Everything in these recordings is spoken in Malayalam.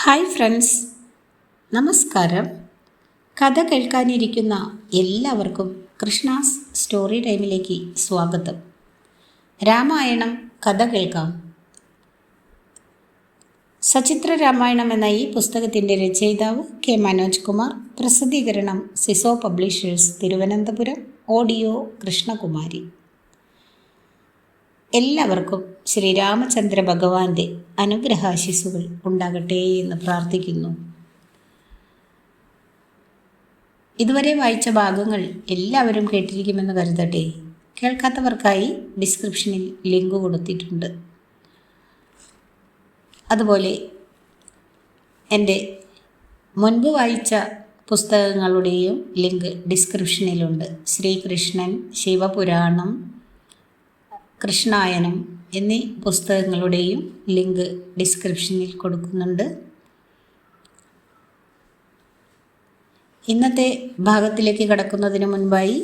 ഹായ് ഫ്രണ്ട്സ്, നമസ്കാരം. കഥ കേൾക്കാനിരിക്കുന്ന എല്ലാവർക്കും കൃഷ്ണാസ് സ്റ്റോറി ടൈമിലേക്ക് സ്വാഗതം. രാമായണം കഥ കേൾക്കാം. സചിത്ര രാമായണം എന്ന ഈ പുസ്തകത്തിൻ്റെ രചയിതാവ് കെ മനോജ് കുമാർ, പ്രസിദ്ധീകരണം സിസോ പബ്ലിഷേഴ്സ്, തിരുവനന്തപുരം. ഓഡിയോ കൃഷ്ണകുമാരി. എല്ലാവർക്കും ശ്രീരാമചന്ദ്ര ഭഗവാന്റെ അനുഗ്രഹാശിസ്സുകൾ ഉണ്ടാകട്ടെ എന്ന് പ്രാർത്ഥിക്കുന്നു. ഇതുവരെ വായിച്ച ഭാഗങ്ങൾ എല്ലാവരും കേട്ടിരിക്കുമെന്ന് കരുതട്ടെ. കേൾക്കാത്തവർക്കായി ഡിസ്ക്രിപ്ഷനിൽ ലിങ്ക് കൊടുത്തിട്ടുണ്ട്. അതുപോലെ എൻ്റെ മുൻപ് വായിച്ച പുസ്തകങ്ങളുടെയും ലിങ്ക് ഡിസ്ക്രിപ്ഷനിലുണ്ട്. ശ്രീകൃഷ്ണൻ, ശിവപുരാണം, കൃഷ്ണായനം എന്നീ പുസ്തകങ്ങളുടെയും ലിങ്ക് ഡിസ്ക്രിപ്ഷനിൽ കൊടുക്കുന്നുണ്ട്. ഇന്നത്തെ ഭാഗത്തിലേക്ക് കടക്കുന്നതിന് മുൻപായി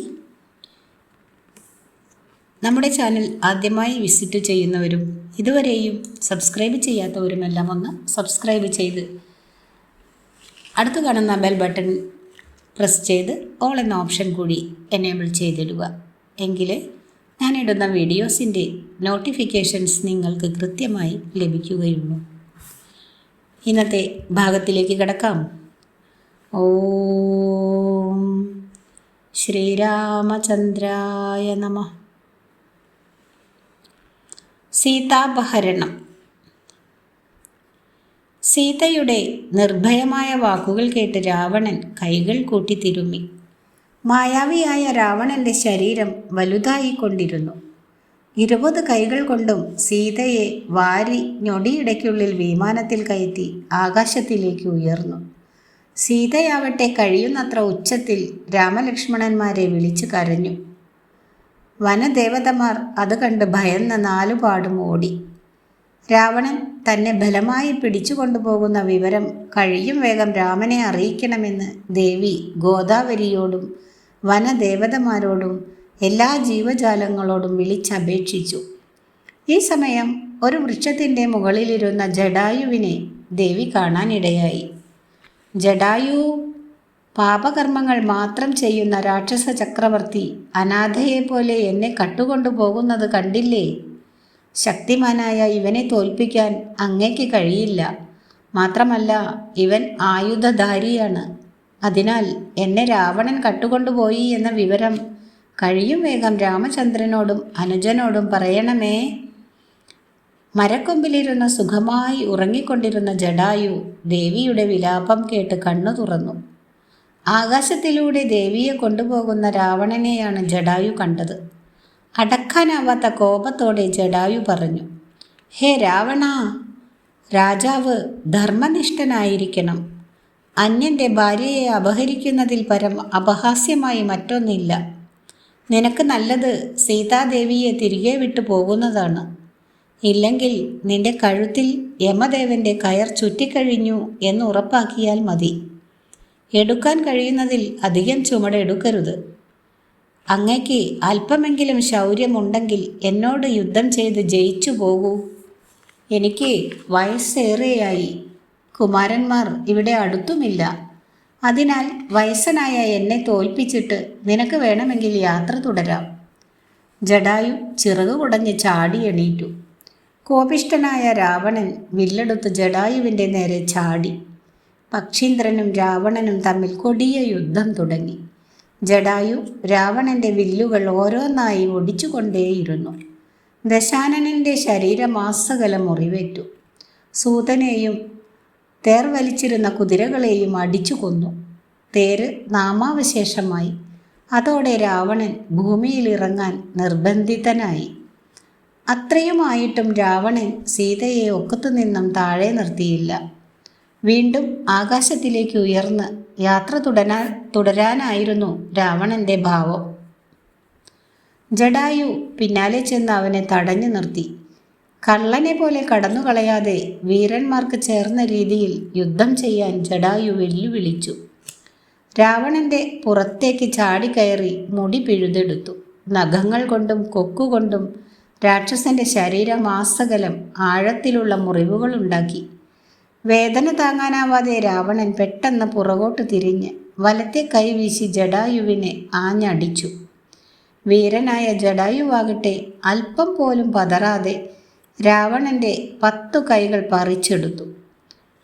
നമ്മുടെ ചാനൽ ആദ്യമായി വിസിറ്റ് ചെയ്യുന്നവരും ഇതുവരെയും സബ്സ്ക്രൈബ് ചെയ്യാത്തവരുമെല്ലാം ഒന്ന് സബ്സ്ക്രൈബ് ചെയ്ത് അടുത്ത് കാണുന്ന ബെൽ ബട്ടൺ പ്രസ് ചെയ്ത് ഓൾ എന്ന ഓപ്ഷൻ കൂടി എനേബിൾ ചെയ്തിടുക. എങ്കിലേ ഞാനിടുന്ന വീഡിയോസിൻ്റെ നോട്ടിഫിക്കേഷൻസ് നിങ്ങൾക്ക് കൃത്യമായി ലഭിക്കുകയുള്ളൂ. ഇന്നത്തെ ഭാഗത്തിലേക്ക് കടക്കാം. ഓം ശ്രീരാമചന്ദ്രായ നമഃ. സീതാപഹരണം. സീതയുടെ നിർഭയമായ വാക്കുകൾ കേട്ട് രാവണൻ കൈകൾ കൂട്ടി തിരുമ്മി. മായാവിയായ രാവണൻ്റെ ശരീരം വലുതായിക്കൊണ്ടിരുന്നു. 20 കൈകൾ കൊണ്ടും സീതയെ വാരി ഞൊടിയിടയ്ക്കുള്ളിൽ വിമാനത്തിൽ കയറ്റി ആകാശത്തിലേക്ക് ഉയർന്നു. സീതയാവട്ടെ കഴിയുന്നത്ര ഉച്ചത്തിൽ രാമലക്ഷ്മണന്മാരെ വിളിച്ചു കരഞ്ഞു. വനദേവതമാർ അത് കണ്ട് ഭയന്ന് നാലുപാടും ഓടി. രാവണൻ തന്നെ ബലമായി പിടിച്ചു കൊണ്ടുപോകുന്ന വിവരം കഴിയും വേഗം രാമനെ അറിയിക്കണമെന്ന് ദേവി ഗോദാവരിയോടും വനദേവതമാരോടും എല്ലാ ജീവജാലങ്ങളോടും വിളിച്ചപേക്ഷിച്ചു. ഈ സമയം ഒരു വൃക്ഷത്തിൻ്റെ മുകളിലിരുന്ന ജടായുവിനെ ദേവി കാണാനിടയായി. ജടായു, പാപകർമ്മങ്ങൾ മാത്രം ചെയ്യുന്ന രാക്ഷസ ചക്രവർത്തി അനാഥയെപ്പോലെ എന്നെ കട്ടുകൊണ്ടു പോകുന്നത് കണ്ടില്ലേ? ശക്തിമാനായ ഇവനെ തോൽപ്പിക്കാൻ അങ്ങേക്ക് കഴിയില്ല. മാത്രമല്ല, ഇവൻ ആയുധധാരിയാണ്. അതിനാൽ എന്നെ രാവണൻ കട്ടുകൊണ്ടുപോയി എന്ന വിവരം കഴിയും വേഗം രാമചന്ദ്രനോടും അനുജനോടും പറയണമേ. മരക്കൊമ്പിലിരുന്ന് സുഖമായി ഉറങ്ങിക്കൊണ്ടിരുന്ന ജടായു ദേവിയുടെ വിലാപം കേട്ട് കണ്ണു തുറന്നു. ആകാശത്തിലൂടെ ദേവിയെ കൊണ്ടുപോകുന്ന രാവണനെയാണ് ജടായു കണ്ടത്. അടക്കാനാവാത്ത കോപത്തോടെ ജടായു പറഞ്ഞു, ഹേ രാവണ, രാജാവ് ധർമ്മനിഷ്ഠനായിരിക്കണം. അന്യൻ്റെ ഭാര്യയെ അപഹരിക്കുന്നതിൽ പരം അപഹാസ്യമായി മറ്റൊന്നില്ല. നിനക്ക് നല്ലത് സീതാദേവിയെ തിരികെ വിട്ടു പോകുന്നതാണ്. ഇല്ലെങ്കിൽ നിന്റെ കഴുത്തിൽ യമദേവൻ്റെ കയർ ചുറ്റിക്കഴിഞ്ഞു എന്ന് ഉറപ്പാക്കിയാൽ മതി. എടുക്കാൻ കഴിയുന്നതിൽ അധികം ചുമടെടുക്കരുത്. അങ്ങയ്ക്ക് അല്പമെങ്കിലും ശൗര്യമുണ്ടെങ്കിൽ എന്നോട് യുദ്ധം ചെയ്ത് ജയിച്ചു പോകൂ. എനിക്ക് വയസ്സേറെയായി. കുമാരന്മാർ ഇവിടെ അടുത്തുമില്ല. അതിനാൽ വയസ്സനായ എന്നെ തോൽപ്പിച്ചിട്ട് നിനക്ക് വേണമെങ്കിൽ യാത്ര തുടരാം. ജടായു ചിറകു കുടഞ്ഞ് ചാടി എണീറ്റു. കോപിഷ്ഠനായ രാവണൻ വില്ലെടുത്ത് ജടായുവിൻ്റെ നേരെ ചാടി. പക്ഷീന്ദ്രനും രാവണനും തമ്മിൽ കൊടിയ യുദ്ധം തുടങ്ങി. ജടായു രാവണൻ്റെ വില്ലുകൾ ഓരോന്നായി ഒടിച്ചുകൊണ്ടേയിരുന്നു. ദശാനനൻ്റെ ശരീരമാസകലം മുറിവേറ്റു. സൂതനെയും തേർ വലിച്ചിരുന്ന കുതിരകളെയും അടിച്ചു കൊന്നു. തേര് നാമാവശേഷമായി. അതോടെ രാവണൻ ഭൂമിയിലിറങ്ങാൻ നിർബന്ധിതനായി. അത്രയുമായിട്ടും രാവണൻ സീതയെ ഒക്കത്തുനിന്നും താഴെ നിർത്തിയില്ല. വീണ്ടും ആകാശത്തിലേക്ക് ഉയർന്ന് യാത്ര തുടരാനായിരുന്നു രാവണൻ്റെ ഭാവം. ജടായു പിന്നാലെ ചെന്ന് അവനെ തടഞ്ഞു നിർത്തി. കള്ളനെ പോലെ കടന്നുകളയാതെ വീരന്മാർക്ക് ചേർന്ന രീതിയിൽ യുദ്ധം ചെയ്യാൻ ജടായു വെല്ലുവിളിച്ചു. രാവണൻ്റെ പുറത്തേക്ക് ചാടിക്കയറി മുടി പിഴുതെടുത്തു. നഖങ്ങൾ കൊണ്ടും കൊക്കുകൊണ്ടും രാക്ഷസന്റെ ശരീരമാസകലം ആഴത്തിലുള്ള മുറിവുകളുണ്ടാക്കി. വേദന താങ്ങാനാവാതെ രാവണൻ പെട്ടെന്ന് പുറകോട്ട് തിരിഞ്ഞ് വലത്തെ കൈ വീശി ജടായുവിനെ ആഞ്ഞടിച്ചു. വീരനായ ജടായുവാകട്ടെ അല്പം പോലും പതറാതെ രാവണൻ്റെ 10 കൈകൾ പറിച്ചെടുത്തു.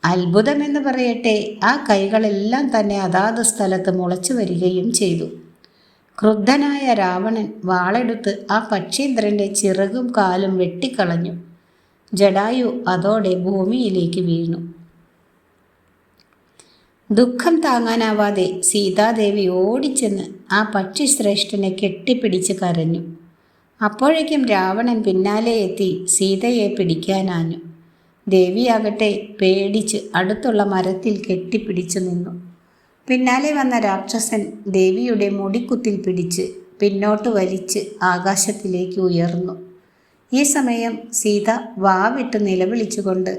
അത്ഭുതമെന്ന് പറയട്ടെ, ആ കൈകളെല്ലാം തന്നെ അതാത് സ്ഥലത്ത് മുളച്ചു വരികയും ചെയ്തു. ക്രുദ്ധനായ രാവണൻ വാളെടുത്ത് ആ പക്ഷീന്ദ്രൻ്റെ ചിറകും കാലും വെട്ടിക്കളഞ്ഞു. ജടായു അതോടെ ഭൂമിയിലേക്ക് വീണു. ദുഃഖം താങ്ങാനാവാതെ സീതാദേവി ഓടിച്ചെന്ന് ആ പക്ഷിശ്രേഷ്ഠനെ കെട്ടിപ്പിടിച്ച് കരഞ്ഞു. അപ്പോഴേക്കും രാവണൻ പിന്നാലെ എത്തി സീതയെ പിടിക്കാനാഞ്ഞു. ദേവിയാകട്ടെ പേടിച്ച് അടുത്തുള്ള മരത്തിൽ കെട്ടിപ്പിടിച്ചു നിന്നു. പിന്നാലെ വന്ന രാക്ഷസൻ ദേവിയുടെ മുടിക്കുത്തിൽ പിടിച്ച് പിന്നോട്ട് വലിച്ച് ആകാശത്തിലേക്ക് ഉയർന്നു. ഈ സമയം സീത വാവിട്ട് നിലവിളിച്ചുകൊണ്ട്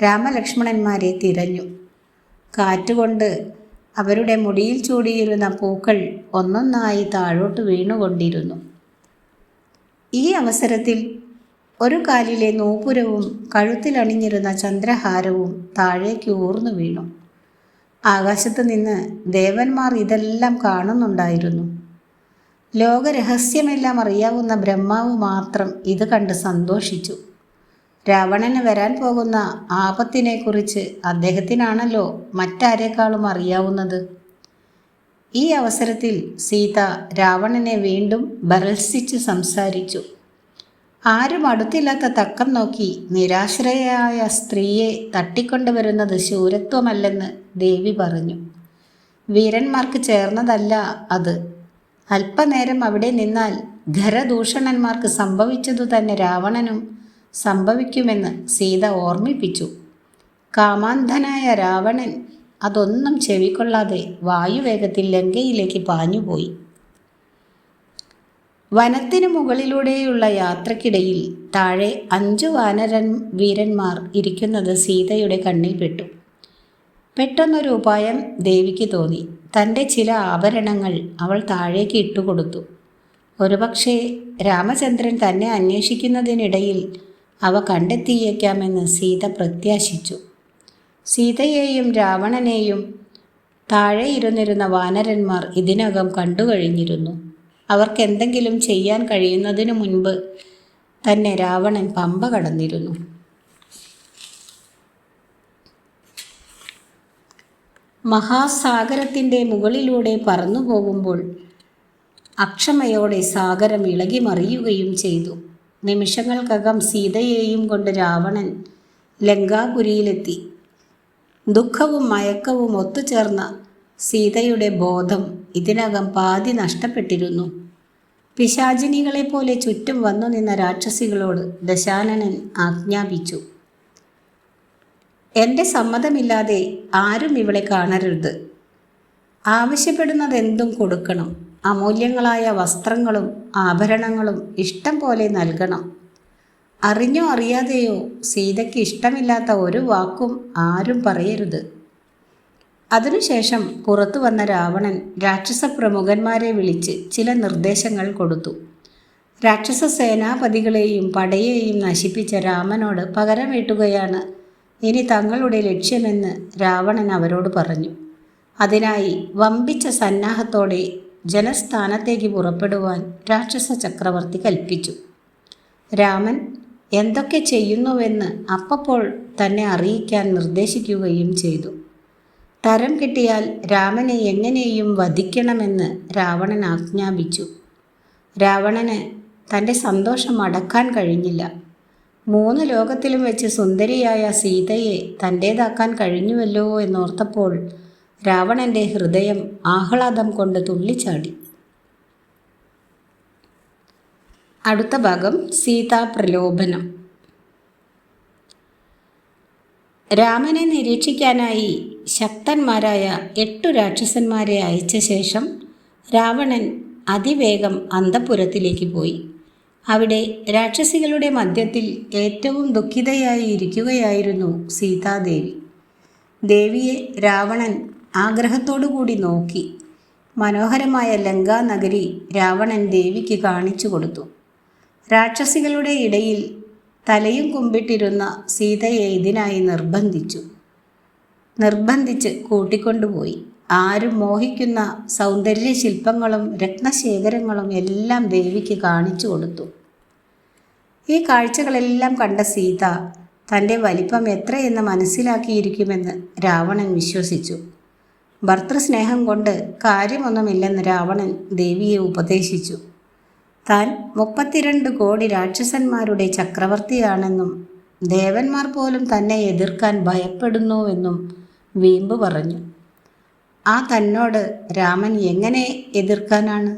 രാമലക്ഷ്മണന്മാരെ തിരഞ്ഞു. കാറ്റുകൊണ്ട് അവരുടെ മുടിയിൽ ചൂടിയിരുന്ന പൂക്കൾ ഒന്നൊന്നായി താഴോട്ട് വീണുകൊണ്ടിരുന്നു. ഈ അവസരത്തിൽ ഒരു കാലിലെ നൂപുരവും കഴുത്തിലണിഞ്ഞിരുന്ന ചന്ദ്രഹാരവും താഴേക്ക് ഊർന്നു വീണു. ആകാശത്ത് നിന്ന് ദേവന്മാർ ഇതെല്ലാം കാണുന്നുണ്ടായിരുന്നു. ലോകരഹസ്യമെല്ലാം അറിയാവുന്ന ബ്രഹ്മാവ് മാത്രം ഇത് കണ്ട് സന്തോഷിച്ചു. രാവണന് വരാൻ പോകുന്ന ആപത്തിനെക്കുറിച്ച് അദ്ദേഹത്തിനാണല്ലോ മറ്റാരേക്കാളും അറിയാവുന്നത്. ഈ അവസരത്തിൽ സീത രാവണനെ വീണ്ടും ഭർത്സിച്ച് സംസാരിച്ചു. ആരും അടുത്തില്ലാത്ത തക്കം നോക്കി നിരാശ്രയയായ സ്ത്രീയെ തട്ടിക്കൊണ്ടുവരുന്നത് ശൂരത്വമല്ലെന്ന് ദേവി പറഞ്ഞു. വീരന്മാർക്ക് ചേർന്നതല്ല അത്. അല്പനേരം അവിടെ നിന്നാൽ ഖരദൂഷണന്മാർക്ക് സംഭവിച്ചതു തന്നെ രാവണനും സംഭവിക്കുമെന്ന് സീത ഓർമ്മിപ്പിച്ചു. കാമാന്ധനായ രാവണൻ അതൊന്നും ചെവിക്കൊള്ളാതെ വായുവേഗത്തിൽ ലങ്കയിലേക്ക് പാഞ്ഞുപോയി. വനത്തിനു മുകളിലൂടെയുള്ള യാത്രക്കിടയിൽ താഴെ 5 വീരന്മാർ ഇരിക്കുന്നത് സീതയുടെ കണ്ണിൽപ്പെട്ടു. പെട്ടെന്നൊരു ഉപായം ദേവിക്ക് തോന്നി. തൻ്റെ ചില ആഭരണങ്ങൾ അവൾ താഴേക്ക് ഇട്ടുകൊടുത്തു. ഒരുപക്ഷെ രാമചന്ദ്രൻ തന്നെ അന്വേഷിക്കുന്നതിനിടയിൽ അവ കണ്ടെത്തിയേക്കാമെന്ന് സീത പ്രത്യാശിച്ചു. സീതയെയും രാവണനെയും താഴെ ഇരുന്നിരുന്ന വാനരന്മാർ ഇതിനകം കണ്ടുകഴിഞ്ഞിരുന്നു. അവർക്കെന്തെങ്കിലും ചെയ്യാൻ കഴിയുന്നതിനു മുൻപ് തന്നെ രാവണൻ പമ്പ കടന്നിരുന്നു. മഹാസാഗരത്തിൻ്റെ മുകളിലൂടെ പറന്നു പോകുമ്പോൾ അക്ഷമയോടെ സാഗരം ഇളകി മറിയുകയും ചെയ്തു. നിമിഷങ്ങൾക്കകം സീതയെയും കൊണ്ട് രാവണൻ ലങ്കാപുരിയിലെത്തി. ദുഃഖവും മയക്കവും ഒത്തുചേർന്ന സീതയുടെ ബോധം ഇതിനകം പാതി നഷ്ടപ്പെട്ടിരുന്നു. പിശാചിനികളെപ്പോലെ ചുറ്റും വന്നു നിന്ന രാക്ഷസികളോട് ദശാനനൻ ആജ്ഞാപിച്ചു. എൻ്റെ സമ്മതമില്ലാതെ ആരും ഇവളെ കാണരുത്. ആവശ്യപ്പെടുന്നതെന്തും കൊടുക്കണം. അമൂല്യങ്ങളായ വസ്ത്രങ്ങളും ആഭരണങ്ങളും ഇഷ്ടം പോലെ നൽകണം. അറിഞ്ഞോ അറിയാതെയോ സീതയ്ക്ക് ഇഷ്ടമില്ലാത്ത ഒരു വാക്കും ആരും പറയരുത്. അതിനുശേഷം പുറത്തു വന്ന രാവണൻ രാക്ഷസ പ്രമുഖന്മാരെ വിളിച്ച് ചില നിർദ്ദേശങ്ങൾ കൊടുത്തു. രാക്ഷസ സേനാപതികളെയും പടയെയും നശിപ്പിച്ച രാമനോട് പകരം വീട്ടുകയാണ് ഇനി തങ്ങളുടെ ലക്ഷ്യമെന്ന് രാവണൻ അവരോട് പറഞ്ഞു. അതിനായി വമ്പിച്ച സന്നാഹത്തോടെ ജനസ്ഥാനത്തേക്ക് പുറപ്പെടുവാൻ രാക്ഷസ ചക്രവർത്തി കൽപ്പിച്ചു. രാമൻ എന്തൊക്കെ ചെയ്യുന്നുവെന്ന് അപ്പോൾ തന്നെ അറിയിക്കാൻ നിർദ്ദേശിക്കുകയും ചെയ്തു. തരം കിട്ടിയാൽ രാമനെ എങ്ങനെയും വധിക്കണമെന്ന് രാവണൻ ആജ്ഞാപിച്ചു. രാവണന് തൻ്റെ സന്തോഷം അടക്കാൻ കഴിഞ്ഞില്ല. 3 ലോകത്തിലും വെച്ച് സുന്ദരിയായ സീതയെ തൻ്റേതാക്കാൻ കഴിഞ്ഞുവല്ലോ എന്നോർത്തപ്പോൾ രാവണൻ്റെ ഹൃദയം ആഹ്ലാദം കൊണ്ട് തുള്ളിച്ചാടി. അടുത്ത ഭാഗം സീതാപ്രലോഭനം. രാമനെ നിരീക്ഷിക്കാനായി ശക്തന്മാരായ 8 രാക്ഷസന്മാരെ അയച്ച ശേഷം രാവണൻ അതിവേഗം അന്തഃപുരത്തിലേക്ക് പോയി. അവിടെ രാക്ഷസികളുടെ മധ്യത്തിൽ ഏറ്റവും ദുഃഖിതയായി ഇരിക്കുകയായിരുന്നു സീതാദേവി. ദേവിയെ രാവണൻ ആഗ്രഹത്തോടുകൂടി നോക്കി. മനോഹരമായ ലങ്കാനഗരി രാവണൻ ദേവിക്ക് കാണിച്ചു കൊടുത്തു. രാക്ഷസികളുടെ ഇടയിൽ തലയും കുമ്പിട്ടിരുന്ന സീതയെ ഇതിനായി നിർബന്ധിച്ചു. നിർബന്ധിച്ച് കൂട്ടിക്കൊണ്ടുപോയി. ആരും മോഹിക്കുന്ന സൗന്ദര്യ ശില്പങ്ങളും രത്നശേഖരങ്ങളും എല്ലാം ദേവിക്ക് കാണിച്ചു കൊടുത്തു. ഈ കാഴ്ചകളെല്ലാം കണ്ട സീത തൻ്റെ വലിപ്പം എത്രയെന്ന് മനസ്സിലാക്കിയിരിക്കുമെന്ന് രാവണൻ വിശ്വസിച്ചു. ഭർതൃസ്നേഹം കൊണ്ട് കാര്യമൊന്നുമില്ലെന്ന് രാവണൻ ദേവിയെ ഉപദേശിച്ചു. താൻ 32 കോടി രാക്ഷസന്മാരുടെ ചക്രവർത്തിയാണെന്നും ദേവന്മാർ പോലും തന്നെ എതിർക്കാൻ ഭയപ്പെടുന്നുവെന്നും വീമ്പ് പറഞ്ഞു. ആ തന്നോട് രാമൻ എങ്ങനെ എതിർക്കാനാണ്?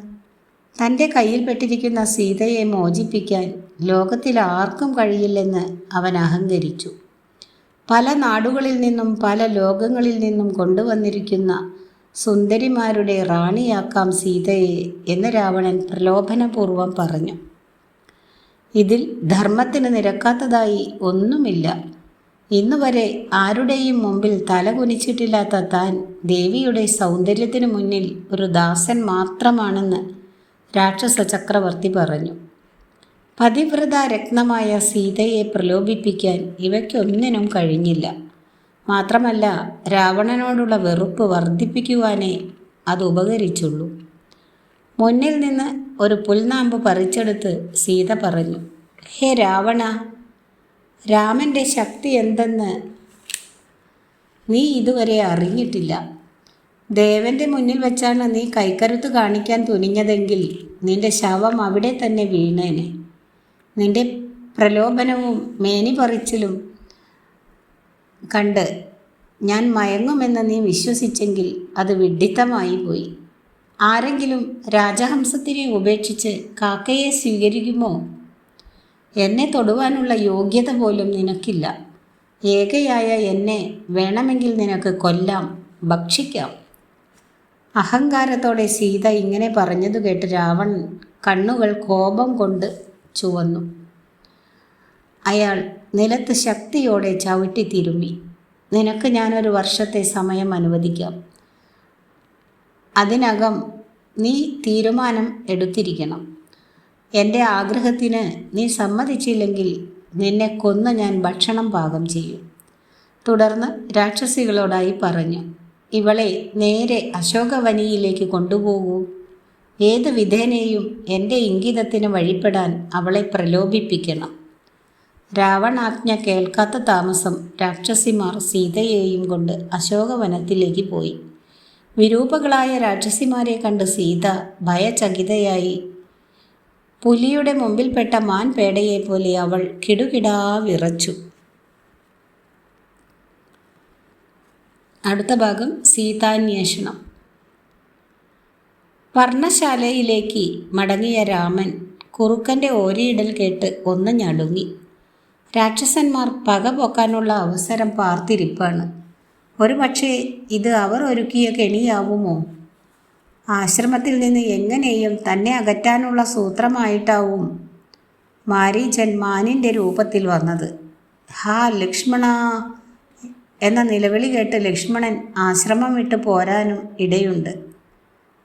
തൻ്റെ കയ്യിൽപ്പെട്ടിരിക്കുന്ന സീതയെ മോചിപ്പിക്കാൻ ലോകത്തിൽ ആർക്കും കഴിയില്ലെന്ന് അവൻ അഹങ്കരിച്ചു. പല നാടുകളിൽ നിന്നും പല ലോകങ്ങളിൽ നിന്നും കൊണ്ടുവന്നിരിക്കുന്ന സുന്ദരിമാരുടെ റാണിയാക്കാം സീതയെ എന്ന് രാവണൻ പ്രലോഭനപൂർവ്വം പറഞ്ഞു. ഇതിൽ ധർമ്മത്തിന് നിരക്കാത്തതായി ഒന്നുമില്ല. ഇന്നുവരെ ആരുടെയും മുമ്പിൽ തല കുനിച്ചിട്ടില്ലാത്ത താൻ ദേവിയുടെ സൗന്ദര്യത്തിനു മുന്നിൽ ഒരു ദാസൻ മാത്രമാണെന്ന് രാക്ഷസ ചക്രവർത്തി പറഞ്ഞു. പതിവ്രത രത്നമായ സീതയെ പ്രലോഭിപ്പിക്കാൻ ഇവയ്ക്കൊന്നിനും കഴിഞ്ഞില്ല. മാത്രമല്ല, രാവണനോടുള്ള വെറുപ്പ് വർദ്ധിപ്പിക്കുവാനേ അത് ഉപകരിച്ചുള്ളൂ. മുന്നിൽ നിന്ന് ഒരു പുൽനാമ്പ് പറിച്ചെടുത്ത് സീത പറഞ്ഞു, ഹേ രാവണ, രാമൻ്റെ ശക്തി എന്തെന്ന് നീ ഇതുവരെ അറിഞ്ഞിട്ടില്ല. ദേവൻ്റെ മുന്നിൽ വെച്ചാണ് നീ കൈക്കരുത്ത് കാണിക്കാൻ തുനിഞ്ഞതെങ്കിൽ നിന്റെ ശവം അവിടെ തന്നെ വീണേനെ. നിന്റെ പ്രലോഭനവും മേനി പറിച്ചിലും കണ്ട് ഞാൻ മയങ്ങുമെന്ന് നീ വിശ്വസിച്ചെങ്കിൽ അത് വിഡ്ഢിത്തമായി പോയി. ആരെങ്കിലും രാജഹംസത്തിനെ ഉപേക്ഷിച്ച് കാക്കയെ സ്വീകരിക്കുമോ? എന്നെ തൊടുവാനുള്ള യോഗ്യത പോലും നിനക്കില്ല. ഏകയായ എന്നെ വേണമെങ്കിൽ നിനക്ക് കൊല്ലാം, ഭക്ഷിക്കാം. അഹങ്കാരത്തോടെ സീത ഇങ്ങനെ പറഞ്ഞതു കേട്ട് രാവണൻ കണ്ണുകൾ കോപം കൊണ്ട് ചുവന്നു. അയാൾ നിലത്ത് ശക്തിയോടെ ചവിട്ടി തിരുമ്മി. നിനക്ക് ഞാനൊരു വർഷത്തെ സമയം അനുവദിക്കാം. അതിനകം നീ തീരുമാനം എടുത്തിരിക്കണം. എൻ്റെ ആഗ്രഹത്തിന് നീ സമ്മതിച്ചില്ലെങ്കിൽ നിന്നെ കൊന്ന് ഞാൻ ഭക്ഷണം പാകം ചെയ്യും. തുടർന്ന് രാക്ഷസികളോടായി പറഞ്ഞു, ഇവളെ നേരെ അശോകവനിയിലേക്ക് കൊണ്ടുപോകൂ. ഏത് വിധേനയും എൻ്റെ ഇംഗിതത്തിന് വഴിപ്പെടാൻ അവളെ പ്രലോഭിപ്പിക്കണം. രാവണാജ്ഞ കേൾക്കാത്ത താമസം രാക്ഷസിമാർ സീതയെയും കൊണ്ട് അശോകവനത്തിലേക്ക് പോയി. വിരൂപകളായ രാക്ഷസിമാരെ കണ്ട് സീത ഭയചകിതയായി. പുലിയുടെ മുമ്പിൽപ്പെട്ട മാൻ പേടയെപ്പോലെ അവൾ കിടുകിടാ വിറച്ചു. അടുത്ത ഭാഗം സീതാന്വേഷണം. പർണശാലയിലേക്ക് മടങ്ങിയ രാമൻ കുറുക്കൻ്റെ ഓരിയിടൽ കേട്ട് ഒന്ന് ഞടുങ്ങി. രാക്ഷസന്മാർ പക പോക്കാനുള്ള അവസരം പാർത്തിരിപ്പാണ്. ഒരു പക്ഷേ ഇത് അവർ ഒരുക്കിയ കെണിയാവുമോ? ആശ്രമത്തിൽ നിന്ന് എങ്ങനെയും തന്നെ അകറ്റാനുള്ള സൂത്രമായിട്ടാവും മാരീചൻ മാനിൻ്റെ രൂപത്തിൽ വന്നത്. ഹാ ലക്ഷ്മണ എന്ന നിലവിളി കേട്ട് ലക്ഷ്മണൻ ആശ്രമം വിട്ട് പോരാനും ഇടയുണ്ട്.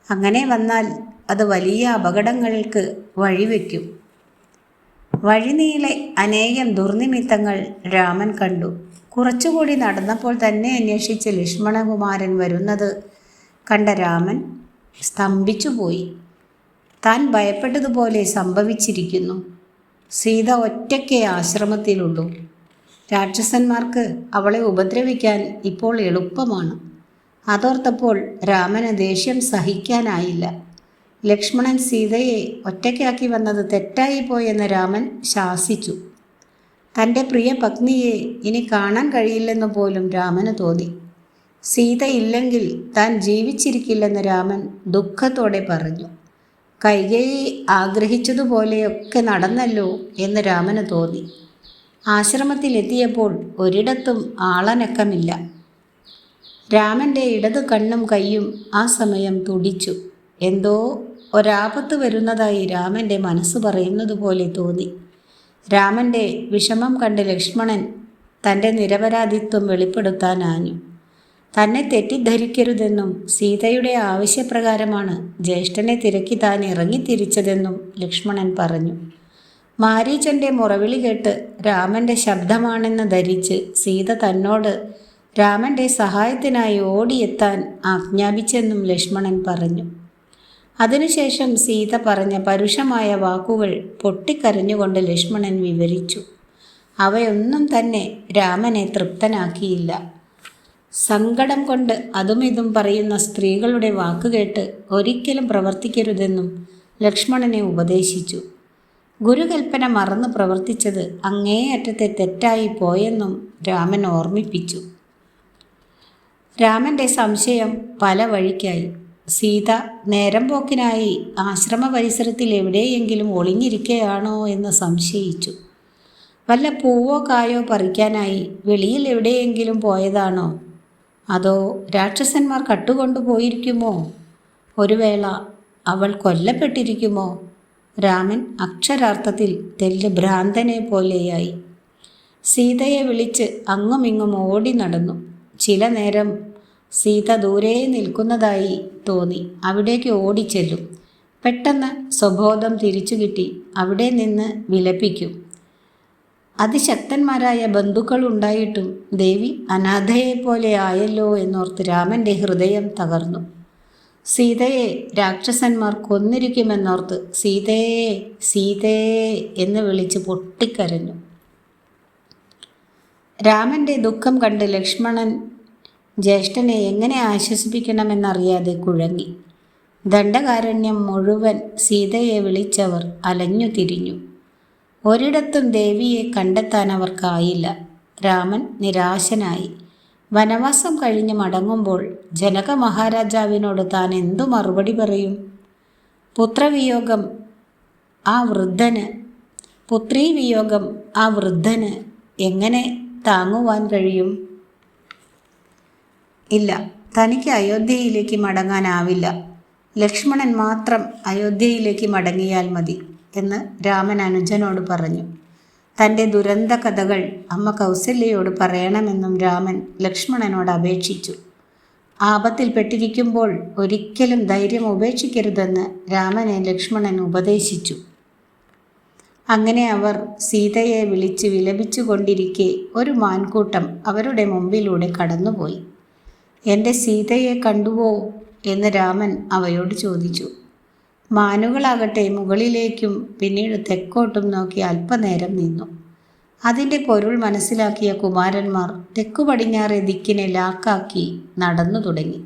അങ്ങനെ വന്നാൽ അത് വലിയ അപകടങ്ങൾക്ക് വഴിവെക്കും. വഴിനീളെ അനേകം ദുർനിമിത്തങ്ങൾ രാമൻ കണ്ടു. കുറച്ചുകൂടി നടന്നപ്പോൾ തന്നെ അന്വേഷിച്ച് ലക്ഷ്മണകുമാരൻ വരുന്നത് കണ്ട രാമൻ സ്തംഭിച്ചുപോയി. താൻ ഭയപ്പെട്ടതുപോലെ സംഭവിച്ചിരിക്കുന്നു. സീത ഒറ്റയ്ക്കേ ആശ്രമത്തിലുള്ളൂ. രാക്ഷസന്മാർക്ക് അവളെ ഉപദ്രവിക്കാൻ ഇപ്പോൾ എളുപ്പമാണ്. അതോർത്തപ്പോൾ രാമന് ദേഷ്യം സഹിക്കാനായില്ല. ലക്ഷ്മണൻ സീതയെ ഒറ്റയ്ക്കാക്കി വന്നത് തെറ്റായിപ്പോയെന്ന് രാമൻ ശാസിച്ചു. തൻ്റെ പ്രിയ പത്നിയെ ഇനി കാണാൻ കഴിയില്ലെന്ന് പോലും രാമന് തോന്നി. സീത ഇല്ലെങ്കിൽ താൻ ജീവിച്ചിരിക്കില്ലെന്ന് രാമൻ ദുഃഖത്തോടെ പറഞ്ഞു. കൈകേയി ആഗ്രഹിച്ചതുപോലെയൊക്കെ നടന്നല്ലോ എന്ന് രാമന് തോന്നി. ആശ്രമത്തിലെത്തിയപ്പോൾ ഒരിടത്തും ആളനക്കമില്ല. രാമൻ്റെ ഇടതു കണ്ണും കൈയും ആ സമയം തുടിച്ചു. എന്തോ ഒരാപത്ത് വരുന്നതായി രാമൻ്റെ മനസ്സ് പറയുന്നത് പോലെ തോന്നി. രാമൻ്റെ വിഷമം കണ്ട് ലക്ഷ്മണൻ തൻ്റെ നിരപരാധിത്വം വെളിപ്പെടുത്താനാഞ്ഞു. തന്നെ തെറ്റിദ്ധരിക്കരുതെന്നും സീതയുടെ ആവശ്യപ്രകാരമാണ് ജ്യേഷ്ഠനെ തിരക്കി താൻ ഇറങ്ങിത്തിരിച്ചതെന്നും ലക്ഷ്മണൻ പറഞ്ഞു. മാരീചൻ്റെ മുറവിളി കേട്ട് രാമൻ്റെ ശബ്ദമാണെന്ന് ധരിച്ച് സീത തന്നോട് രാമൻ്റെ സഹായത്തിനായി ഓടിയെത്താൻ ആജ്ഞാപിച്ചെന്നും ലക്ഷ്മണൻ പറഞ്ഞു. അതിനുശേഷം സീത പറഞ്ഞ പരുഷമായ വാക്കുകൾ പൊട്ടിക്കരഞ്ഞുകൊണ്ട് ലക്ഷ്മണൻ വിവരിച്ചു. അവയൊന്നും തന്നെ രാമനെ തൃപ്തനാക്കിയില്ല. സങ്കടം കൊണ്ട് അതും ഇതും പറയുന്ന സ്ത്രീകളുടെ വാക്കുകേട്ട് ഒരിക്കലും പ്രവർത്തിക്കരുതെന്നും ലക്ഷ്മണനെ ഉപദേശിച്ചു. ഗുരുകൽപ്പന മറന്ന് പ്രവർത്തിച്ചത് അങ്ങേയറ്റത്തെ തെറ്റായി പോയെന്നും രാമൻ ഓർമ്മിപ്പിച്ചു. രാമൻ്റെ സംശയം പല വഴിക്കായി. സീത നേരം പോക്കിനായി ആശ്രമ പരിസരത്തിൽ എവിടെയെങ്കിലും ഒളിഞ്ഞിരിക്കുകയാണോ എന്ന് സംശയിച്ചു. വല്ല പൂവോ കായോ പറിക്കാനായി വെളിയിൽ എവിടെയെങ്കിലും പോയതാണോ? അതോ രാക്ഷസന്മാർ കട്ടുകൊണ്ടു പോയിരിക്കുമോ? ഒരു വേള അവൾ കൊല്ലപ്പെട്ടിരിക്കുമോ? രാമൻ അക്ഷരാർത്ഥത്തിൽ തെല്ല് ഭ്രാന്തനെ പോലെയായി. സീതയെ വിളിച്ച് അങ്ങുമിങ്ങും ഓടി നടന്നു. ചില നേരം സീത ദൂരെ നിൽക്കുന്നതായി തോന്നി. അവിടേക്ക് ഓടിച്ചെല്ലും. പെട്ടെന്ന് സ്വബോധം തിരിച്ചു കിട്ടി അവിടെ നിന്ന് വിലപിക്കും. അതിശക്തന്മാരായ ബന്ധുക്കൾ ഉണ്ടായിട്ടും ദേവി അനാഥയെപ്പോലെ ആയല്ലോ എന്നോർത്ത് രാമൻ്റെ ഹൃദയം തകർന്നു. സീതയെ രാക്ഷസന്മാർ കൊന്നിരിക്കുമെന്നോർത്ത് സീതയെ സീതയെ എന്ന് വിളിച്ച് പൊട്ടിക്കരഞ്ഞു. രാമൻ്റെ ദുഃഖം കണ്ട് ലക്ഷ്മണൻ ജ്യേഷ്ഠനെ എങ്ങനെ ആശ്വസിപ്പിക്കണമെന്നറിയാതെ കുഴങ്ങി. ദണ്ഡകാരണ്യം മുഴുവൻ സീതയെ വിളിച്ചവർ അലഞ്ഞു തിരിഞ്ഞു. ഒരിടത്തും ദേവിയെ കണ്ടെത്താൻ അവർക്കായില്ല. രാമൻ നിരാശനായി. വനവാസം കഴിഞ്ഞ് മടങ്ങുമ്പോൾ ജനക മഹാരാജാവിനോട് താൻ എന്തു മറുപടി പറയും? പുത്രവിയോഗം ആ വൃദ്ധന് എങ്ങനെ താങ്ങുവാൻ കഴിയും? ഇല്ല, തനിക്ക് അയോധ്യയിലേക്ക് മടങ്ങാനാവില്ല. ലക്ഷ്മണൻ മാത്രം അയോധ്യയിലേക്ക് മടങ്ങിയാൽ മതി എന്ന് രാമൻ അനുജനോട് പറഞ്ഞു. തൻ്റെ ദുരന്ത കഥകൾ അമ്മ കൗസല്യയോട് പറയണമെന്നും രാമൻ ലക്ഷ്മണനോട് അപേക്ഷിച്ചു. ആപത്തിൽപ്പെട്ടിരിക്കുമ്പോൾ ഒരിക്കലും ധൈര്യം ഉപേക്ഷിക്കരുതെന്ന് രാമനെ ലക്ഷ്മണൻ ഉപദേശിച്ചു. അങ്ങനെ അവർ സീതയെ വിളിച്ച് വിലപിച്ചു കൊണ്ടിരിക്കെ ഒരു മാൻകൂട്ടം അവരുടെ മുമ്പിലൂടെ കടന്നുപോയി. എൻ്റെ സീതയെ കണ്ടുവോ എന്ന് രാമൻ അവയോട് ചോദിച്ചു. മാനുകളാകട്ടെ മുകളിലേക്കും പിന്നീട് തെക്കോട്ടും നോക്കി അല്പനേരം നിന്നു. അതിൻ്റെ പൊരുൾ മനസ്സിലാക്കിയ കുമാരന്മാർ തെക്കു പടിഞ്ഞാറെ ദിക്കിനെ ലാക്കാക്കി നടന്നു തുടങ്ങി.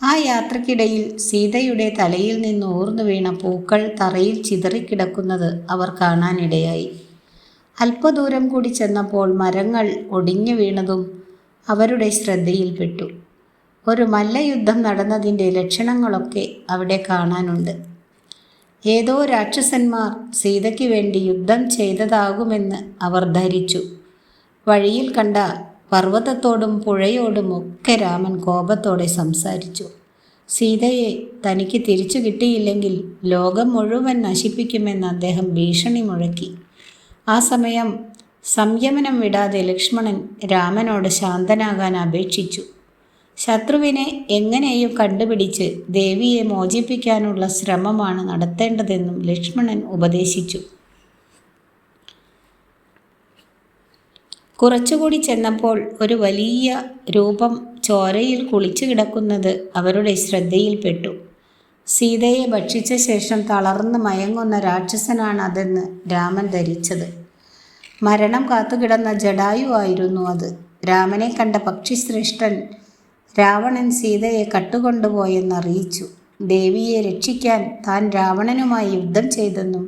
ആ യാത്രക്കിടയിൽ സീതയുടെ തലയിൽ നിന്ന് ഊർന്നു വീണ പൂക്കൾ തറയിൽ ചിതറിക്കിടക്കുന്നത് അവർ കാണാനിടയായി. അല്പദൂരം കൂടി ചെന്നപ്പോൾ മരങ്ങൾ ഒടിഞ്ഞു വീണതും അവരുടെ ശ്രദ്ധയിൽപ്പെട്ടു. ഒരു മല്ലയുദ്ധം നടന്നതിൻ്റെ ലക്ഷണങ്ങളൊക്കെ അവിടെ കാണാനുണ്ട്. ഏതോ രാക്ഷസന്മാർ സീതയ്ക്ക് വേണ്ടി യുദ്ധം ചെയ്തതാകുമെന്ന് അവർ ധരിച്ചു. വഴിയിൽ കണ്ട പർവ്വതത്തോടും പുഴയോടും ഒക്കെ രാമൻ കോപത്തോടെ സംസാരിച്ചു. സീതയെ തനിക്ക് തിരിച്ചു കിട്ടിയില്ലെങ്കിൽ ലോകം മുഴുവൻ നശിപ്പിക്കുമെന്ന് അദ്ദേഹം ഭീഷണി മുഴക്കി. ആ സമയം സംയമനം വിടാതെ ലക്ഷ്മണൻ രാമനോട് ശാന്തനാകാൻ അപേക്ഷിച്ചു. ശത്രുവിനെ എങ്ങനെയും കണ്ടുപിടിച്ച് ദേവിയെ മോചിപ്പിക്കാനുള്ള ശ്രമമാണ് നടത്തേണ്ടതെന്നും ലക്ഷ്മണൻ ഉപദേശിച്ചു. കുറച്ചുകൂടി ചെന്നപ്പോൾ ഒരു വലിയ രൂപം ചോരയിൽ കുളിച്ചു കിടക്കുന്നത് അവരുടെ ശ്രദ്ധയിൽപ്പെട്ടു. സീതയെ ഭക്ഷിച്ച ശേഷം തളർന്ന് മയങ്ങുന്ന രാക്ഷസനാണ് അതെന്ന് രാമൻ ധരിച്ചത്. മരണം കാത്തുകിടന്ന ജടായു ആയിരുന്നു അത്. രാമനെ കണ്ട പക്ഷിശ്രേഷ്ഠൻ രാവണൻ സീതയെ കട്ടുകൊണ്ടുപോയെന്നറിയിച്ചു. ദേവിയെ രക്ഷിക്കാൻ താൻ രാവണനുമായി യുദ്ധം ചെയ്തെന്നും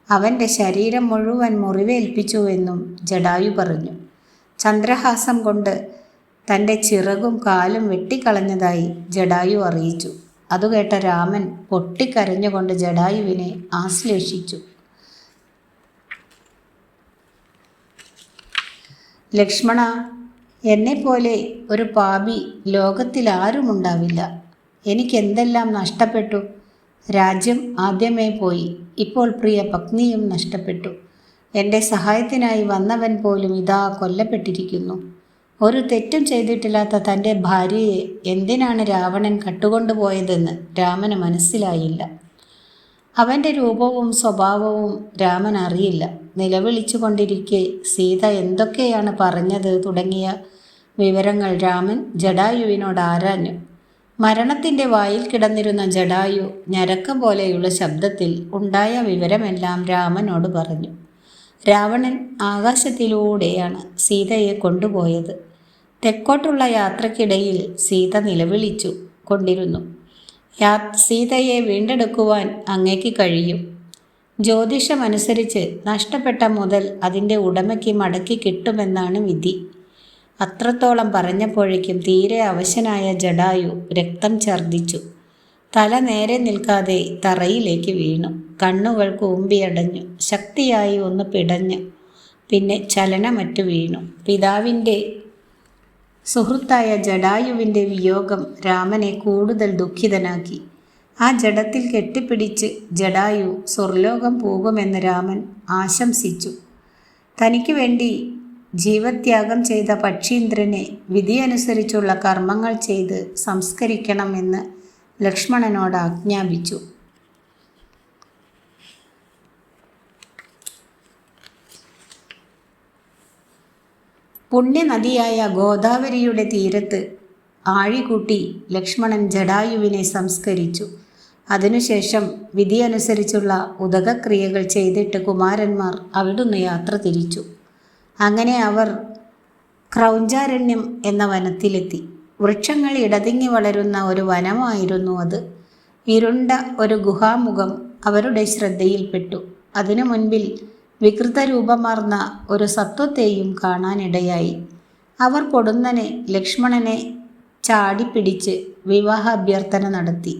അവൻ്റെ ശരീരം മുഴുവൻ മുറിവേൽപ്പിച്ചുവെന്നും ജടായു പറഞ്ഞു. ചന്ദ്രഹാസം കൊണ്ട് തൻ്റെ ചിറകും കാലും വെട്ടിക്കളഞ്ഞതായി ജടായു അറിയിച്ചു. അതുകേട്ട രാമൻ പൊട്ടിക്കരഞ്ഞുകൊണ്ട് ജടായുവിനെ ആശ്ലേഷിച്ചു. ലക്ഷ്മണ, എന്നെപ്പോലെ ഒരു പാപി ലോകത്തിലാരുമുണ്ടാവില്ല. എനിക്കെന്തെല്ലാം നഷ്ടപ്പെട്ടു. രാജ്യം ആദ്യമേ പോയി. ഇപ്പോൾ പ്രിയ പത്നിയും നഷ്ടപ്പെട്ടു. എൻ്റെ സഹായത്തിനായി വന്നവൻ പോലും ഇതാ കൊല്ലപ്പെട്ടിരിക്കുന്നു. ഒരു തെറ്റും ചെയ്തിട്ടില്ലാത്ത തൻ്റെ ഭാര്യയെ എന്തിനാണ് രാവണൻ കട്ടുകൊണ്ടുപോയതെന്ന് രാമന് മനസ്സിലായില്ല. അവൻ്റെ രൂപവും സ്വഭാവവും രാമൻ അറിയില്ല. നിലവിളിച്ചു കൊണ്ടിരിക്കെ സീത എന്തൊക്കെയാണ് പറഞ്ഞത് തുടങ്ങിയ വിവരങ്ങൾ രാമൻ ജടായുവിനോട് ആരാഞ്ഞു. മരണത്തിൻ്റെ വായിൽ കിടന്നിരുന്ന ജടായു ഞരക്കം പോലെയുള്ള ശബ്ദത്തിൽ ഉണ്ടായ വിവരമെല്ലാം രാമനോട് പറഞ്ഞു. രാവണൻ ആകാശത്തിലൂടെയാണ് സീതയെ കൊണ്ടുപോയത്. തെക്കോട്ടുള്ള യാത്രക്കിടയിൽ സീത നിലവിളിച്ചു കൊണ്ടിരുന്നു. സീതയെ വീണ്ടെടുക്കുവാൻ അങ്ങേക്ക് കഴിയും. ജ്യോതിഷമനുസരിച്ച് നഷ്ടപ്പെട്ട മുതൽ അതിൻ്റെ ഉടമയ്ക്ക് മടക്കി കിട്ടുമെന്നാണ് വിധി. അത്രത്തോളം പറഞ്ഞപ്പോഴേക്കും തീരെ അവശനായ ജടായു രക്തം ഛർദ്ദിച്ചു. തല നേരെ നിൽക്കാതെ തറയിലേക്ക് വീണു. കണ്ണുകൾ കൂമ്പിയടഞ്ഞു. ശക്തിയായി ഒന്ന് പിടഞ്ഞു. പിന്നെ ചലനമറ്റു വീണു. പിതാവിൻ്റെ സുഹൃത്തായ ജടായുവിൻ്റെ വിയോഗം രാമനെ കൂടുതൽ ദുഃഖിതനാക്കി. ആ ജഡത്തിൽ കെട്ടിപ്പിടിച്ച് ജടായു സ്വർലോകം പോകുമെന്ന് രാമൻ ആശംസിച്ചു. തനിക്ക് വേണ്ടി ജീവത്യാഗം ചെയ്ത പക്ഷീന്ദ്രനെ വിധിയനുസരിച്ചുള്ള കർമ്മങ്ങൾ ചെയ്ത് സംസ്കരിക്കണമെന്ന് ലക്ഷ്മണനോട് ആജ്ഞാപിച്ചു. പുണ്യനദിയായ ഗോദാവരിയുടെ തീരത്ത് ആഴികൂട്ടി ലക്ഷ്മണൻ ജടായുവിനെ സംസ്കരിച്ചു. അതിനുശേഷം വിധിയനുസരിച്ചുള്ള ഉദകക്രിയകൾ ചെയ്തിട്ട് കുമാരന്മാർ അവിടുന്ന് യാത്ര തിരിച്ചു. അങ്ങനെ അവർ ക്രൗഞ്ചാരണ്യം എന്ന വനത്തിലെത്തി. വൃക്ഷങ്ങൾ ഇടതിങ്ങി വളരുന്ന ഒരു വനമായിരുന്നു അത്. ഇരുണ്ട ഒരു ഗുഹാമുഖം അവരുടെ ശ്രദ്ധയിൽപ്പെട്ടു. അതിനു മുൻപിൽ വികൃതരൂപമാർന്ന ഒരു സത്വത്തെയും കാണാനിടയായി. അവർ പൊടുന്നനെ ലക്ഷ്മണനെ ചാടിപ്പിടിച്ച് വിവാഹ അഭ്യർത്ഥന നടത്തി.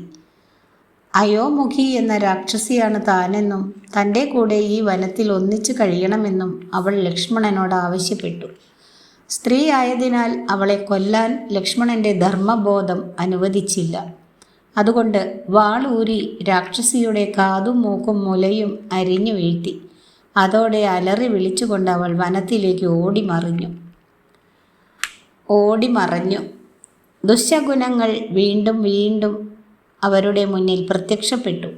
അയോമുഖി എന്ന രാക്ഷസിയാണ് താനെന്നും തൻ്റെ കൂടെ ഈ വനത്തിൽ ഒന്നിച്ചു കഴിയണമെന്നും അവൾ ലക്ഷ്മണനോട് ആവശ്യപ്പെട്ടു. സ്ത്രീ ആയതിനാൽ അവളെ കൊല്ലാൻ ലക്ഷ്മണൻ്റെ ധർമ്മബോധം അനുവദിച്ചില്ല. അതുകൊണ്ട് വാളൂരി രാക്ഷസിയുടെ കാതും മൂക്കും മുലയും അരിഞ്ഞു വീഴ്ത്തി. അതോടെ അലറി വിളിച്ചുകൊണ്ട് അവൾ വനത്തിലേക്ക് ഓടിമറഞ്ഞു. ദുശ്ശകുനങ്ങൾ വീണ്ടും വീണ്ടും അവരുടെ മുന്നിൽ പ്രത്യക്ഷപ്പെട്ടു.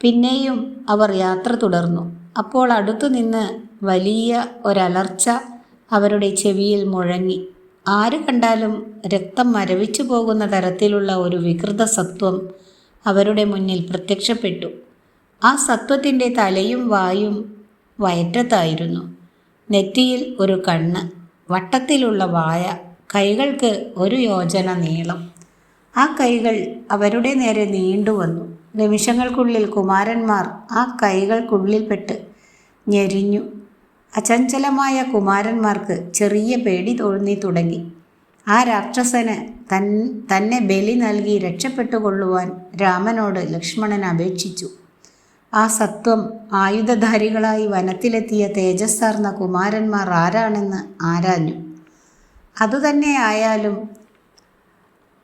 പിന്നെയും അവർ യാത്ര തുടർന്നു. അപ്പോൾ അടുത്തുനിന്ന് വലിയ ഒരലർച്ച അവരുടെ ചെവിയിൽ മുഴങ്ങി. ആര് കണ്ടാലും രക്തം മരവിച്ചു പോകുന്ന തരത്തിലുള്ള ഒരു വികൃത സത്വം അവരുടെ മുന്നിൽ പ്രത്യക്ഷപ്പെട്ടു. ആ സത്വത്തിൻ്റെ തലയും വായും വയറ്റത്തായിരുന്നു. നെറ്റിയിൽ ഒരു കണ്ണ്, വട്ടത്തിലുള്ള വായ, കൈകൾക്ക് 1 യോജന നീളം. ആ കൈകൾ അവരുടെ നേരെ നീണ്ടുവന്നു. നിമിഷങ്ങൾക്കുള്ളിൽ കുമാരന്മാർ ആ കൈകൾക്കുള്ളിൽപ്പെട്ട് ഞെരിഞ്ഞു. അചഞ്ചലമായ കുമാരന്മാർക്ക് ചെറിയ പേടി തോന്നി തുടങ്ങി. ആ രാക്ഷസന് തന്നെ ബലി നൽകി രക്ഷപ്പെട്ടുകൊള്ളുവാൻ രാമനോട് ലക്ഷ്മണൻ അപേക്ഷിച്ചു. ആ സത്വം ആയുധധാരികളായി വനത്തിലെത്തിയ തേജസ്സാർന്ന കുമാരന്മാർ ആരാണെന്ന് ആരാഞ്ഞു.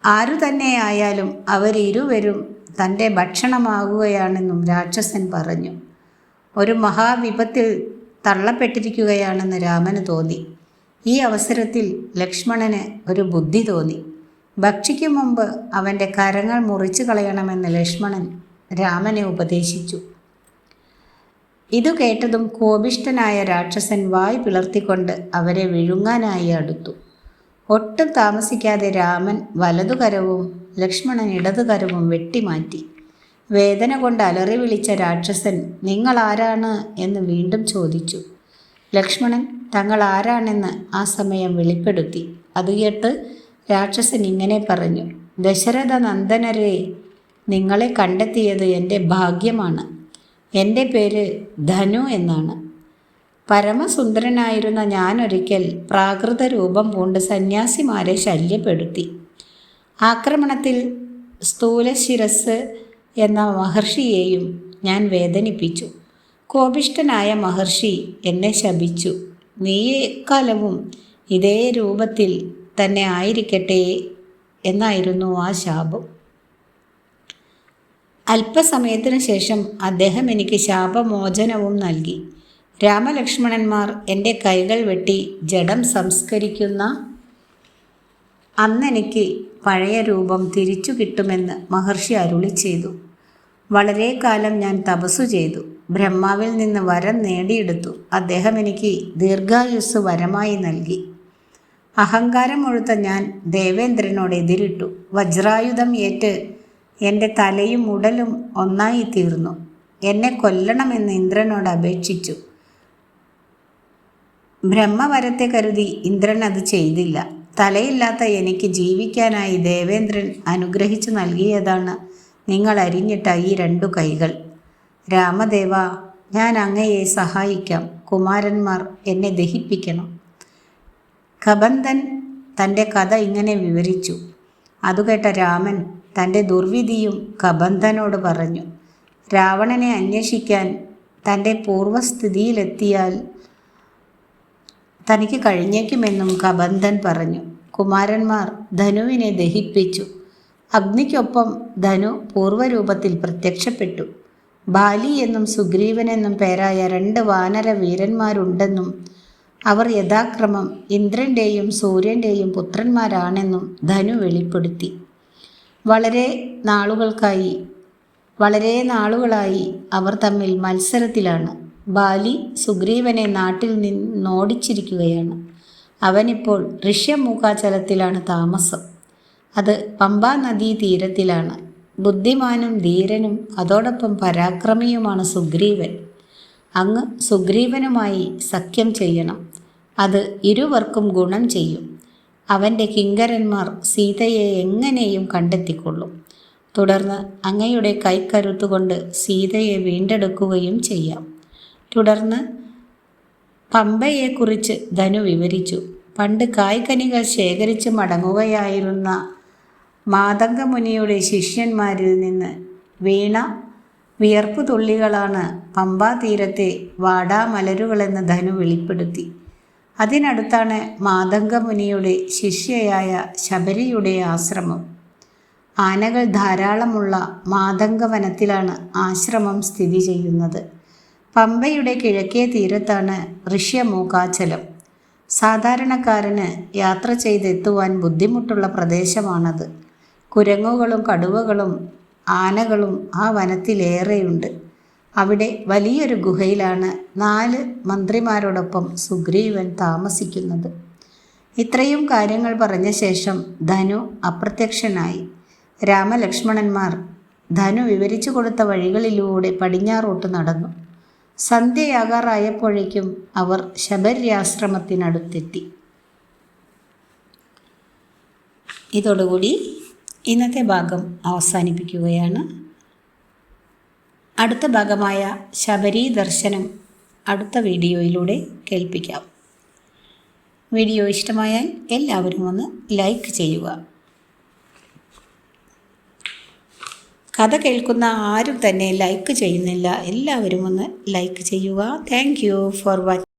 ആരുതന്നെയായാലും അവരിരുവരും തൻ്റെ ഭക്ഷണമാകുകയാണെന്നും രാക്ഷസൻ പറഞ്ഞു. ഒരു മഹാവിപത്തിൽ തള്ളപ്പെട്ടിരിക്കുകയാണെന്ന് രാമന് തോന്നി. ഈ അവസരത്തിൽ ലക്ഷ്മണന് ഒരു ബുദ്ധി തോന്നി. ഭക്ഷിക്കും മുമ്പ് അവൻ്റെ കരങ്ങൾ മുറിച്ചു കളയണമെന്ന് ലക്ഷ്മണൻ രാമനെ ഉപദേശിച്ചു. ഇതു കേട്ടതും കോപിഷ്ഠനായ രാക്ഷസൻ വായ് പിളർത്തിക്കൊണ്ട് അവരെ വിഴുങ്ങാനായി അടുത്തു. ഒട്ടും താമസിക്കാതെ രാമൻ വലതുകരവും ലക്ഷ്മണൻ ഇടതുകരവും വെട്ടിമാറ്റി. വേദന കൊണ്ട് അലറി വിളിച്ച രാക്ഷസൻ നിങ്ങൾ ആരാണ് എന്ന് വീണ്ടും ചോദിച്ചു. ലക്ഷ്മണൻ തങ്ങൾ ആരാണെന്ന് ആ സമയം വെളിപ്പെടുത്തി. അത് കേട്ട് രാക്ഷസൻ ഇങ്ങനെ പറഞ്ഞു. ദശരഥ നന്ദനരെ, നിങ്ങളെ കണ്ടെത്തിയത് എൻ്റെ ഭാഗ്യമാണ്. എൻ്റെ പേര് ധനു എന്നാണ്. പരമസുന്ദരനായിരുന്ന ഞാനൊരിക്കൽ പ്രാകൃത രൂപം പൂണ്ട് സന്യാസിമാരെ ശല്യപ്പെടുത്തി. ആക്രമണത്തിൽ സ്ഥൂലശിരസ് എന്ന മഹർഷിയെയും ഞാൻ വേദനിപ്പിച്ചു. കോപിഷ്ഠനായ മഹർഷി എന്നെ ശപിച്ചു. നീ എക്കാലവും ഇതേ രൂപത്തിൽ തന്നെ ആയിരിക്കട്ടെ എന്നായിരുന്നു ആ ശാപം. അല്പസമയത്തിനു ശേഷം അദ്ദേഹം എനിക്ക് ശാപമോചനവും നൽകി. രാമലക്ഷ്മണന്മാർ എൻ്റെ കൈകൾ വെട്ടി ജഡം സംസ്കരിക്കുന്ന അന്നെനിക്ക് പഴയ രൂപം തിരിച്ചു കിട്ടുമെന്ന് മഹർഷി അരുളി ചെയ്തു. വളരെ കാലം ഞാൻ തപസ്സു ചെയ്തു. ബ്രഹ്മാവിൽ നിന്ന് വരം നേടിയെടുത്തു. അദ്ദേഹം എനിക്ക് ദീർഘായുസ് വരമായി നൽകി. അഹങ്കാരം മുഴുത്ത ഞാൻ ദേവേന്ദ്രനോട് എതിരിട്ടു. വജ്രായുധം ഏറ്റ് എൻ്റെ തലയും ഉടലും ഒന്നായി തീർന്നു. എന്നെ കൊല്ലണമെന്ന് ഇന്ദ്രനോട് അപേക്ഷിച്ചു. ബ്രഹ്മവരത്തെ കരുതി ഇന്ദ്രൻ അത് ചെയ്തില്ല. തലയില്ലാത്ത എനിക്ക് ജീവിക്കാനായി ദേവേന്ദ്രൻ അനുഗ്രഹിച്ചു നൽകിയതാണ് നിങ്ങൾ അരിഞ്ഞിട്ട ഈ 2 കൈകൾ. രാമദേവ, ഞാൻ അങ്ങയെ സഹായിക്കാം. കുമാരന്മാർ എന്നെ ദഹിപ്പിക്കണം. കബന്ധൻ തൻ്റെ കഥ ഇങ്ങനെ വിവരിച്ചു. അതുകേട്ട രാമൻ തൻ്റെ ദുർവിധിയും കബന്ധനോട് പറഞ്ഞു. രാവണനെ അന്വേഷിക്കാൻ തൻ്റെ പൂർവ്വസ്ഥിതിയിലെത്തിയാൽ തനിക്ക് കഴിഞ്ഞേക്കുമെന്നും കബന്ധൻ പറഞ്ഞു. കുമാരന്മാർ ധനുവിനെ ദഹിപ്പിച്ചു. അഗ്നിക്കൊപ്പം ധനു പൂർവ്വരൂപത്തിൽ പ്രത്യക്ഷപ്പെട്ടു. ബാലി എന്നും സുഗ്രീവനെന്നും പേരായ 2 വാനര വീരന്മാരുണ്ടെന്നും അവർ യഥാക്രമം ഇന്ദ്രൻ്റെയും സൂര്യൻ്റെയും പുത്രന്മാരാണെന്നും ധനു വെളിപ്പെടുത്തി. വളരെ നാളുകളായി അവർ തമ്മിൽ മത്സരത്തിലാണ്. ബാലി സുഗ്രീവനെ നാട്ടിൽ നിന്നോടിച്ചിരിക്കുകയാണ്. അവനിപ്പോൾ ഋഷ്യമൂകാചലത്തിലാണ് താമസം. അത് പമ്പാ നദീതീരത്തിലാണ്. ബുദ്ധിമാനും ധീരനും അതോടൊപ്പം പരാക്രമിയുമാണ് സുഗ്രീവൻ. അങ്ങ് സുഗ്രീവനുമായി സഖ്യം ചെയ്യണം. അത് ഇരുവർക്കും ഗുണം ചെയ്യും. അവൻ്റെ കിങ്കരന്മാർ സീതയെ എങ്ങനെയും കണ്ടെത്തിക്കൊള്ളും. തുടർന്ന് അങ്ങയുടെ കൈക്കരുത്തുകൊണ്ട് സീതയെ വീണ്ടെടുക്കുകയും ചെയ്യാം. തുടർന്ന് പമ്പയെക്കുറിച്ച് ധനു വിവരിച്ചു. പണ്ട് കായ്കനികൾ ശേഖരിച്ച് മടങ്ങുകയായിരുന്ന മാതംഗമുനിയുടെ ശിഷ്യന്മാരിൽ നിന്ന് വീണ വിയർപ്പുതുള്ളികളാണ് പമ്പാതീരത്തെ വാടാമലരുകളെന്ന് ധനു വെളിപ്പെടുത്തി. അതിനടുത്താണ് മാതംഗമുനിയുടെ ശിഷ്യയായ ശബരിയുടെ ആശ്രമം. ആനകൾ ധാരാളമുള്ള മാതംഗവനത്തിലാണ് ആശ്രമം സ്ഥിതി ചെയ്യുന്നത്. പമ്പയുടെ കിഴക്കേ തീരത്താണ് ഋഷ്യമൂകാചലം. സാധാരണക്കാരന് യാത്ര ചെയ്തെത്തുവാൻ ബുദ്ധിമുട്ടുള്ള പ്രദേശമാണത്. കുരങ്ങുകളും കടുവകളും ആനകളും ആ വനത്തിലേറെയുണ്ട്. അവിടെ വലിയൊരു ഗുഹയിലാണ് 4 മന്ത്രിമാരോടൊപ്പം സുഗ്രീവൻ താമസിക്കുന്നത്. ഇത്രയും കാര്യങ്ങൾ പറഞ്ഞ ശേഷം ധനു അപ്രത്യക്ഷനായി. രാമലക്ഷ്മണന്മാർ ധനു വിവരിച്ചു കൊടുത്ത വഴികളിലൂടെ പടിഞ്ഞാറോട്ട് നടന്നു. സന്ധ്യയാകാറായപ്പോഴേക്കും അവർ ശബര്യാശ്രമത്തിനടുത്തെത്തി. ഇതോടുകൂടി ഇന്നത്തെ ഭാഗം അവസാനിപ്പിക്കുകയാണ്. അടുത്ത ഭാഗമായ ശബരി ദർശനം അടുത്ത വീഡിയോയിലൂടെ കേൾപ്പിക്കാം. വീഡിയോ ഇഷ്ടമായാൽ എല്ലാവരും ഒന്ന് ലൈക്ക് ചെയ്യുക. കഥ കേൾക്കുന്ന ആരും തന്നെ ലൈക്ക് ചെയ്യുന്നില്ല. എല്ലാവരും ഒന്ന് ലൈക്ക് ചെയ്യുക. Thank you for watching.